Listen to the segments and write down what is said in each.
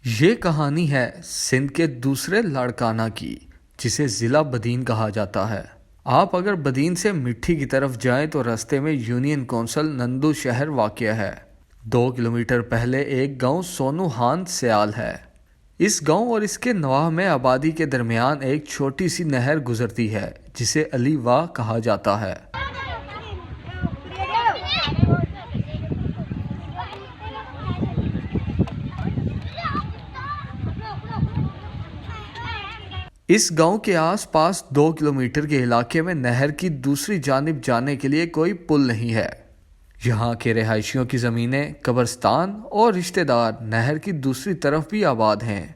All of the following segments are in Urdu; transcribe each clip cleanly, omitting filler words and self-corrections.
یہ کہانی ہے سندھ کے دوسرے لاڑکانہ کی، جسے ضلع بدین کہا جاتا ہے۔ آپ اگر بدین سے مٹھی کی طرف جائیں تو رستے میں یونین کونسل نندو شہر واقع ہے۔ 2 کلومیٹر پہلے ایک گاؤں سونو ہان سیال ہے۔ اس گاؤں اور اس کے نواح میں آبادی کے درمیان ایک چھوٹی سی نہر گزرتی ہے جسے علی واہ کہا جاتا ہے۔ اس گاؤں کے آس پاس 2 کلومیٹر کے علاقے میں نہر کی دوسری جانب جانے کے لیے کوئی پل نہیں ہے۔ یہاں کے رہائشیوں کی زمینیں، قبرستان اور رشتہ دار نہر کی دوسری طرف بھی آباد ہیں۔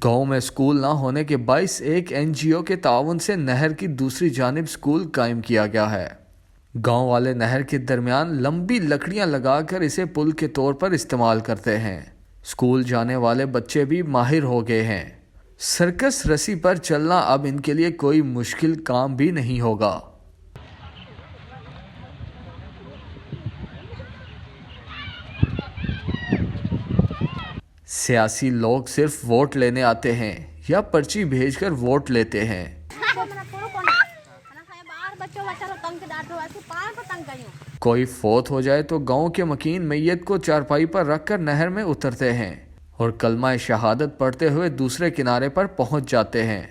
گاؤں میں سکول نہ ہونے کے باعث ایک NGO کے تعاون سے نہر کی دوسری جانب سکول قائم کیا گیا ہے۔ گاؤں والے نہر کے درمیان لمبی لکڑیاں لگا کر اسے پل کے طور پر استعمال کرتے ہیں۔ سکول جانے والے بچے بھی ماہر ہو گئے ہیں۔ سرکس رسی پر چلنا اب ان کے لیے کوئی مشکل کام بھی نہیں ہوگا۔ سیاسی لوگ صرف ووٹ لینے آتے ہیں یا پرچی بھیج کر ووٹ لیتے ہیں۔ کوئی فوت ہو جائے تو گاؤں کے مکین میت کو چارپائی پر رکھ کر نہر میں اترتے ہیں اور کلمہ شہادت پڑھتے ہوئے دوسرے کنارے پر پہنچ جاتے ہیں۔